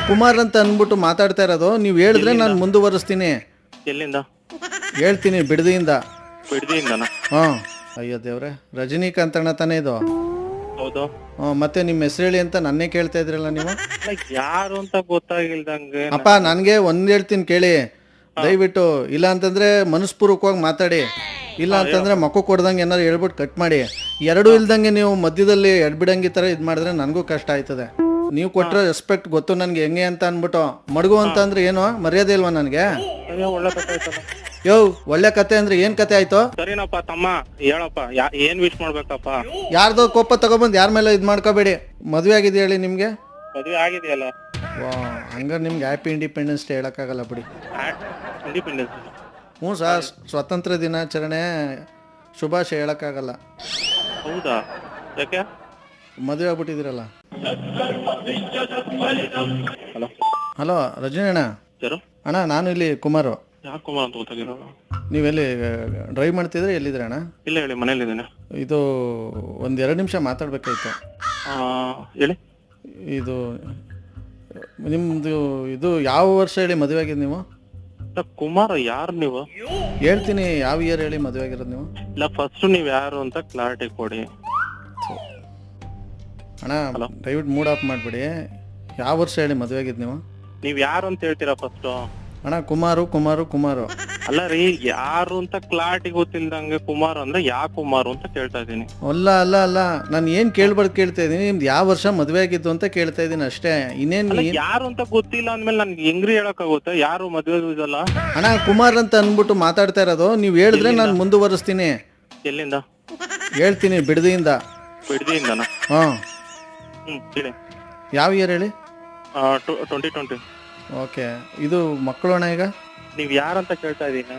ಕುಮಾರ್ ಅಂತ ಅಂದ್ಬಿಟ್ಟು ಮಾತಾಡ್ತಾ ಇರೋದು. ನೀವು ಹೇಳಿದ್ರೆ ನಾನು ಮುಂದುವರಿಸ್ತೀನಿ. ಎಲ್ಲಿಂದ? ಹೇಳ್ತೀನಿ ಬಿಡದಿಯಿಂದ. ಬಿಡದಿಯಿಂದನಾ? ಹಾಂ. ಅಯ್ಯೋ ದೇವ್ರೆ, ರಜನಿಕಾಂತ್ ಅಣ್ಣ ತಾನೇ ಇದು? ಹೌದು. ಮತ್ತೆ ನಿಮ್ಮ ಹೆಸರು ಹೇಳಿ ಅಂತ ನನ್ನೇ ಕೇಳ್ತಾ ಇದ್ರಲ್ಲ ನೀವು. ಯಾರು ಅಂತ ಗೊತ್ತಾಗಿಲ್ದಂಗೆ. ಅಪ್ಪ ನನಗೆ ಒಂದ್ ಹೇಳ್ತೀನಿ ಕೇಳಿ ದಯವಿಟ್ಟು. ಇಲ್ಲ ಅಂತಂದ್ರೆ ಮನಸ್ಪೂರ್ವಕವಾಗಿ ಮಾತಾಡಿ, ಇಲ್ಲ ಅಂತಂದ್ರೆ ಮಕ್ಕ ಕೊಡ್ದಂಗೆ ಏನಾರು ಹೇಳ್ಬಿಟ್ಟು ಕಟ್ ಮಾಡಿ. ಎರಡೂ ಇಲ್ದಂಗೆ ನೀವು ಮಧ್ಯದಲ್ಲಿ ಎಡ್ಬಿಡಂಗಿ ಥರ ಇದು ಮಾಡಿದ್ರೆ ನನಗೂ ಕಷ್ಟ ಆಯ್ತದೆ. ನೀವು ಕೊಟ್ಟರೆ ರೆಸ್ಪೆಕ್ಟ್ ಗೊತ್ತು ನನಗೆ ಹೆಂಗೆ ಅಂತ ಅಂದ್ಬಿಟ್ಟು ಮಡಗು ಅಂತ ಅಂದ್ರೆ ಏನು ಮರ್ಯಾದೆ ಇಲ್ವಾ ನನಗೆ? ಒಳ್ಳೆ ಕಥೆ ಆಯ್ತಲ್ಲ. ಯೋ ಒಳ್ಳೆ ಕತೆ ಅಂದ್ರೆ ಏನ್ ಕತೆ ಆಯ್ತು? ಸರಿನಪ್ಪ ತಮ್ಮ, ಹೇಳಪ್ಪ ಏನ್ ವಿಶ್ ಮಾಡ್ಬೇಕಪ್ಪ? ಯಾರ್ದೋ ಕೋಪ ತಗೊಬಂದು ಯಾರ ಮೇಲೆ ಇದು ಮಾಡ್ಕೋಬೇಡಿ. ಮದುವೆ ಆಗಿದೆ ಹೇಳಿ ನಿಮ್ಗೆ? ಮದುವೆ ಆಗಿದೆಯಲ್ಲ. ವಾ, ಹಂಗಾರೆ ನಿಮ್ಗೆ ಹ್ಯಾಪಿ ಇಂಡಿಪೆಂಡೆನ್ಸ್ ಡೇ ಹೇಳಕ್ಕಾಗಲ್ಲ ಬಿಡಿ. ಇಂಡಿಪೆಂಡೆನ್ಸ್? ಹ್ಞೂ ಸರ್, ಸ್ವಾತಂತ್ರ್ಯ ದಿನಾಚರಣೆ ಶುಭಾಶಯ ಹೇಳಕ್ಕಾಗಲ್ಲ. ಹೌದಾ? ಯಾಕೆ? ಮದುವೆ ಆಗ್ಬಿಟ್ಟಿದ್ದೀರಲ್ಲ. ಹಲೋ ಹಲೋ ರಜನಿ ಅಣ್ಣ. ಯಾರು? ಅಣ್ಣ ನಾನು ಇಲ್ಲಿ ಕುಮಾರು. ಯಾಕೆ ಕುಮಾರ್ ಅಂತ ಗೊತ್ತಾಗಿರೋ? ನೀವೆಲ್ಲಿ ಡ್ರೈವ್ ಮಾಡ್ತಿದ್ರೆ ಎಲ್ಲಿದ್ರೆ ಅಣ್ಣ? ಇಲ್ಲ ಹೇಳಿ, ಮನೇಲಿದ್ದೇನೆ. ಇದು ಒಂದೆರಡು ನಿಮಿಷ ಮಾತಾಡ್ಬೇಕಾಯ್ತು. ಹೇಳಿ. ಇದು ನಿಮ್ಮದು ಇದು ಯಾವ ವರ್ಷ ಹೇಳಿ ಮದುವೆ ಆಗಿದ್ದು ನೀವು? ಕುಮಾರ್ ಯಾರು ನೀವು? ಹೇಳ್ತೀನಿ ಯಾವ ಇಯರ್ ಹೇಳಿ ಮದುವೆ ಆಗಿರೋದು ನೀವು? ಇಲ್ಲ, ಫಸ್ಟ್ ನೀವ್ ಯಾರು ಅಂತ ಕ್ಲಾರಿಟಿ ಕೊಡಿ. ಅಣ್ಣ ದಯವಿಟ್ಟು ಮೂಡ್ ಆಫ್ ಮಾಡಿಬಿಡಿ. ಯಾವ ವರ್ಷ ಹೇಳಿ ಮದುವೆ ಆಗಿದ್ದು ನೀವು? ನೀವ್ ಯಾರು ಅಂತ ಹೇಳ್ತೀರಾ ಫಸ್ಟ್? ಅಣ್ಣ ಕುಮಾರು ಕುಮಾರು ಕುಮಾರು. ಅಲ್ಲ ರೀ, ಯಾರು ಅಂತ ಕ್ಲಾರಿಟಿ ಗೊತ್ತಿಲ್ದಂಗೆ ಕುಮಾರ್ ಅಂದ್ರೆ ಯಾ ಕುಮಾರು ಅಂತ ಕೇಳ್ತಾ ಇದೀನಿ. ಅಲ್ಲ ಅಲ್ಲ ಅಲ್ಲ, ನಾನು ಏನ್ ಕೇಳ್ಬಾರ್ದು ಕೇಳ್ತಾ ಇದೀನಿ. ನಿಮ್ದು ಯಾವ ವರ್ಷ ಮದುವೆ ಆಗಿದ್ದು ಅಂತ ಕೇಳ್ತಾ ಇದೀನಿ ಅಷ್ಟೇ. ಇನ್ನೇನ್ ಯಾರು ಅಂತ ಗೊತ್ತಿಲ್ಲ ಅಂದ್ಮೇಲೆ ನನ್ಗೆ ಹೆಂಗ್ರಿ ಹೇಳಕ್ಕಾಗುತ್ತೆ? ಯಾರು ಮದುವೆ ಇದಲ್ಲ? ಅಣ್ಣ ಕುಮಾರ್ ಅಂತ ಅಂದ್ಬಿಟ್ಟು ಮಾತಾಡ್ತಾ ಇರೋದು. ನೀವು ಹೇಳಿದ್ರೆ ನಾನು ಮುಂದುವರಿಸ್ತೀನಿ. ಎಲ್ಲಿಂದ? ಹೇಳ್ತೀನಿ ಬಿಡದಿಯಿಂದ. ಬಿಡದಿಯಿಂದನಾ? ಹಾಂ. ಹೇಳಿ. ಯಾವ ಇಯರ್ ಹೇಳಿ? 2020. ಓಕೆ. ಇದು ಮಕ್ಕಳು ಅಣ್ಣ ಈಗ? ನೀವ್ ಯಾರಂತ ಕೇಳ್ತಾ ಇದೀನಿ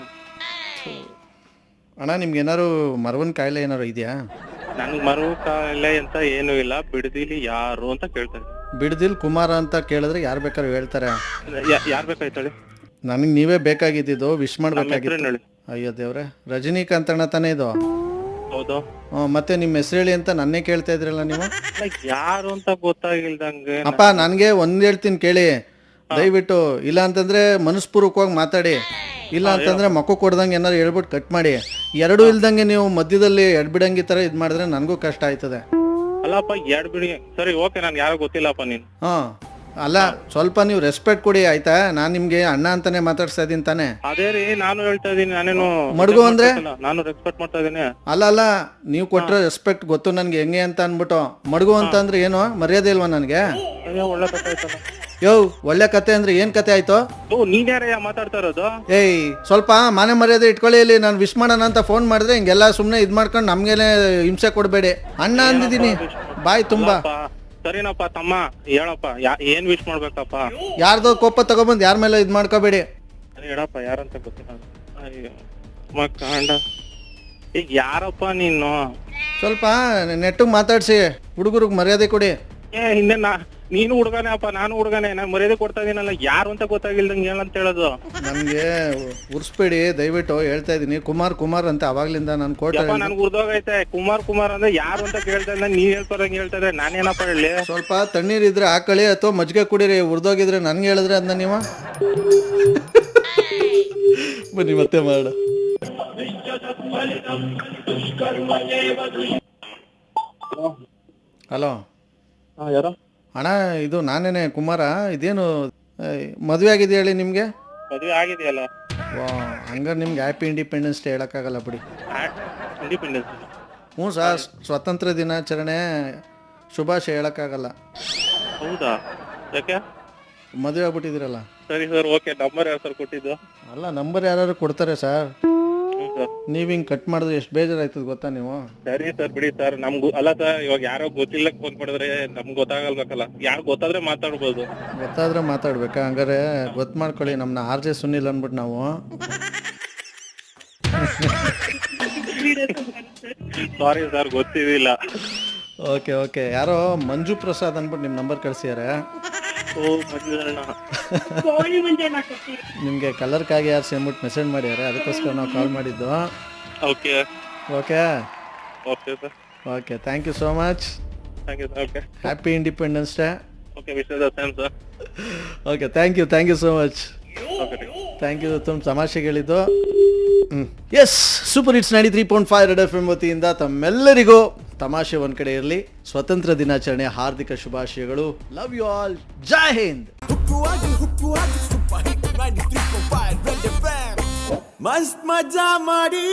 ಅಣ್ಣ. ನಿಮ್ಗೆ ಏನಾರು ಮರವನ್ ಕಾಯಿಲೆ ಏನಾರು ಇದೆಯಾ? ನನ್ಗೆ ಮರು ಕಾಯಿಲೆ ಅಂತ ಏನು ಇಲ್ಲ. ಬಿಡದಿಲಿ ಯಾರು ಅಂತ ಕೇಳ್ತಾ ಇದೀನಿ. ಬಿಡದಿಲ್ ಕುಮಾರ ಅಂತ ಕೇಳಿದ್ರೆ ಯಾರು ಬೇಕಾದ್ರೂ ಹೇಳ್ತಾರೆ. ಯಾರ್ ಬೇಕಾಯ್ತು ಹೇಳಿ? ನನಗೆ ನೀವೇ ಬೇಕಾಗಿದ್ದು, ವಿಶ್ ಮಾಡ್ಬೇಕಾಗಿತ್ತು. ಹೇಳಿ. ಅಯ್ಯೋ ದೇವ್ರೆ, ರಜನಿಕಾಂತ್ ಅಣ್ಣ ತಾನೇ ಇದು? ಹೌದು. ಮತ್ತೆ ನಿಮ್ಮ ಹೆಸರು ಹೇಳಿ ಅಂತ ನನ್ನೇ ಕೇಳ್ತಾ ಇದ್ರಲ್ಲ ನೀವು. ಯಾರು ಅಂತ ಗೊತ್ತಾಗಿಲ್ದಂಗೆ. ಅಪ್ಪ ನನಗೆ ಒಂದ್ ಹೇಳ್ತೀನಿ ಕೇಳಿ ದಯವಿಟ್ಟು. ಇಲ್ಲ ಅಂತಂದ್ರೆ ಮನಸ್ಪೂರ್ವಕವಾಗಿ ಮಾತಾಡಿ, ಇಲ್ಲ ಅಂತಂದ್ರೆ ಮಕ್ಕ ಕೊಡ್ದಂಗೆ ಏನಾರು ಹೇಳ್ಬಿಟ್ಟು ಕಟ್ ಮಾಡಿ. ಎರಡೂ ಇಲ್ದಂಗೆ ನೀವು ಮಧ್ಯದಲ್ಲಿ ಎಡ್ಬಿಡಂಗಿ ತರ ಇದು ಮಾಡಿದ್ರೆ ನನಗೂ ಕಷ್ಟ ಆಯ್ತದೆ. ಅಲ್ಲಪ್ಪ ಎರಡ್ ಬಿಡಿ. ಸರಿ ಓಕೆ, ನಾನು ಯಾರೋ ಗೊತ್ತಿಲ್ಲಪ್ಪ ನೀನು. ಅಲ್ಲ, ಸ್ವಲ್ಪ ನೀವು ರೆಸ್ಪೆಕ್ಟ್ ಕೊಡಿ ಆಯ್ತಾ? ನಾನ್ ನಿಮ್ಗೆ ಅಣ್ಣ ಅಂತಾನೆ ಮಾತಾಡ್ಸ್ತಾ ಇದೀನಿ ತಾನೆ? ಅದೇ ರೀ, ನಾನು ಹೇಳ್ತಾ ಇದೀನಿ. ನಾನೇನು ಮಡ್ಗು ಅಂದ್ರೆ? ನಾನು ರೆಸ್ಪೆಕ್ಟ್ ಮಾಡ್ತಾ ಇದೀನಿ. ಅಲ್ಲ ಅಲ್ಲ, ನೀವು ಕೊಟ್ರೆ ರೆಸ್ಪೆಕ್ಟ್ ಗೊತ್ತು ನನ್ಗೆ ಹೆಂಗೆ ಅಂತ ಅನ್ಬಿಟ್ಟು ಮಡ್ಗು ಅಂತ ಅಂದ್ರೆ ಏನು ಮರ್ಯಾದೆ ಇಲ್ವಾ ನನಗೆ? ಒಳ್ಳೆ ಕಥೆ ಆಯ್ತಲ್ಲ. ಯೋ ಒಳ್ಳೆ ಕತೆ ಅಂದ್ರೆ ಏನ್ ಕತೆ ಆಯ್ತು? ನೀನ್ ಯಾರಯ್ಯ ಮಾತಾಡ್ತಾ ಇರೋದು? ಏಯ್ ಸ್ವಲ್ಪ ಮಾನ ಮರ್ಯಾದೆ ಇಟ್ಕೊಳ್ಳಿ. ಇಲ್ಲಿ ನಾನು ವಿಶ್ ಮಾಡೋಣ ಅಂತ ಫೋನ್ ಮಾಡಿದ್ರೆ ಹಿಂಗೆಲ್ಲ ಸುಮ್ನೆ ಇದ್ ಮಾಡ್ಕೊಂಡು ನಮ್ಗೇನೆ ಹಿಂಸೆ ಕೊಡ್ಬೇಡಿ. ಅಣ್ಣ ಅಂದಿದ್ದೀನಿ, ಬಾಯ್ ತುಂಬಾ. ಸರಿನಪ್ಪ ತಮ್ಮ, ಹೇಳಪ್ಪ ಏನ್ ವಿಶ್ ಮಾಡ್ಬೇಕಪ್ಪ? ಯಾರ್ದೋ ಕೋಪ ತಗೊಬಂದು ಯಾರ ಮೇಲೆ ಇದ್ ಮಾಡ್ಕೋಬೇಡಿ. ಹೇಳಪ್ಪ ಯಾರಂತ ಗೊತ್ತಿಲ್ಲ. ಅಯ್ಯೋ ಮಕ್ಕಂಡ, ಈಗ ಯಾರಪ್ಪ ನೀನು? ಸ್ವಲ್ಪ ನೆಟ್ಟಿಗೆ ಮಾತಾಡ್ಸಿ, ಹುಡುಗರಿಗೆ ಮರ್ಯಾದೆ ಕೊಡಿ. ಹಿಂದೆ ನೀನು ಹುಡುಗನೇ ಅಪ್ಪ, ನಾನು ಹುಡುಗನೇ. ನಾನು ಮರ್ಯಾದೆ ಕೊಡ್ತಾ ಇದೀನಲ್ಲ. ಯಾರು ಅಂತ ಗೊತ್ತಾಗಿಲ್ದಂಗೆ ಹೇಳಂತ ಹೇಳೋದು. ನನ್ಗೆ ಉರ್ಸ್ಬೇಡಿ ದಯವಿಟ್ಟು, ಹೇಳ್ತಾ ಇದೀನಿ. ಕುಮಾರ್ ಕುಮಾರ್ ಅಂತ ಅವಾಗ್ಲಿಂದ ನಾನು ಕೋಟ ನನ್ಗೆ ಉರ್ದೋಗೈತೆ. ಕುಮಾರ್ ಕುಮಾರ್ ಅಂದ್ರೆ ಯಾರು ಅಂತ ಕೇಳ್ತಾ ಇದ್ದ, ನೀನ್ ಹೇಳ್ಕೊರಂಗೆ ಹೇಳ್ತಾ ಇದ್ರೆ ನಾನೇನಪ್ಪ ಹೇಳಿ? ಸ್ವಲ್ಪ ತಣ್ಣೀರ್ ಇದ್ರೆ ಹಾಕೊಳ್ಳಿ ಅಥವಾ ಮಜ್ಜಿಗೆ ಕುಡೀರಿ. ಉರ್ದೋಗಿದ್ರೆ ನನ್ಗೆ ಹೇಳಿದ್ರೆ ಅದನ್ನ ನೀವು ಬನ್ನಿ ಮತ್ತೆ ಮಾಡ. ಹಲೋ ಯಾರು? ಅಣ್ಣ ಇದು ನಾನೇನೆ ಕುಮಾರ. ಇದೇನು ಮದುವೆ ಆಗಿದೆ ಹೇಳಿ ನಿಮ್ಗೆ? ಮದುವೆ ಆಗಿದೆಯಲ್ಲ. ವಾ, ಹಂಗಾರೆ ನಿಮ್ಗೆ ಹ್ಯಾಪಿ ಇಂಡಿಪೆಂಡೆನ್ಸ್ ಡೇ ಹೇಳಕ್ಕಾಗಲ್ಲ ಬಿಡಿ. ಇಂಡಿಪೆಂಡೆನ್ಸ್? ಹ್ಞೂ ಸರ್, ಸ್ವಾತಂತ್ರ್ಯ ದಿನಾಚರಣೆ ಶುಭಾಶಯ ಹೇಳಕ್ಕಾಗಲ್ಲ. ಹೌದಾ? ಯಾಕೆ? ಮದುವೆ ಆಗ್ಬಿಟ್ಟಿದ್ದೀರಲ್ಲ. ಸರಿ ಸರ್, ಓಕೆ. ನಂಬರ್ ಯಾರು ಸರ್ ಕೊಟ್ಟಿದ್ದು? ಅಲ್ಲ, ನಂಬರ್ ಯಾರು ಕೊಡ್ತಾರೆ ಸರ್. ನೀವ್ ಹಿಂಗ್ ಕಟ್ ಮಾಡಿದ್ರೆ ಎಷ್ಟು ಬೇಜಾರಾಯ್ತದ ಗೊತ್ತಾ ನೀವು? ಸರಿ ಸರ್, ಬಿಡಿ ಸರ್. ನಮ್ಗೂ ಅಲ್ಲ ಸರ್, ಇವಾಗ ಯಾರೋ ಗೊತ್ತಿಲ್ಲ ಫೋನ್ ಮಾಡಿದ್ರೆ ನಮ್ಗೆ ಗೊತ್ತಾಗಲ್ಬೇಕಲ್ಲ. ಯಾರು ಗೊತ್ತಾದ್ರೆ ಮಾತಾಡ್ಬೋದು. ಗೊತ್ತಾದ್ರೆ ಮಾತಾಡ್ಬೇಕಾ? ಹಂಗಾರೆ ಗೊತ್ತು ಮಾಡ್ಕೊಳ್ಳಿ, ನಮ್ನ RJ ಸುನಿಲ್ ಅಂದ್ಬಿಟ್ಟು ನಾವು. ಸಾರಿ ಸರ್, ಗೊತ್ತಿದಿಲ್ಲ. Okay okay. ಯಾರೋ ಮಂಜು ಪ್ರಸಾದ್ ಅಂದ್ಬಿಟ್ಟು ನಿಮ್ಮ ನಂಬರ್ ಕಳ್ಸಿದಾರೆ. ನಿಮ್ಗೆ ಕಲರ್ಕಾಗಿ ಯಾರು ಅಂದ್ಬಿಟ್ಟು ಮೆಸೇಜ್ ಮಾಡಿದ್ದಾರೆ, ಅದಕ್ಕೋಸ್ಕರ ನಾವು ಕಾಲ್ ಮಾಡಿದ್ದು. Okay okay okay sir. Okay, thank you so much. Thank you sir. Okay, happy Independence Day. Okay wish the same sir. Okay thank you so much. Okay thank you. ತುಂಬ ತಮಾಷೆಗಳಿದ್ದು. Yes, super hits 93.5 red F M ವತಿಯಿಂದ ತಮ್ಮೆಲ್ಲರಿಗೂ ತಮಾಷೆ ಒಂದ್ ಕಡೆ ಇರಲಿ. ಸ್ವತಂತ್ರ ದಿನಾಚರಣೆ ಹಾರ್ದಿಕ ಶುಭಾಶಯಗಳು. Love you all. ಜೈ ಹಿಂದ್. ಮಸ್ತ್ ಮಜಾ ಮಾಡಿ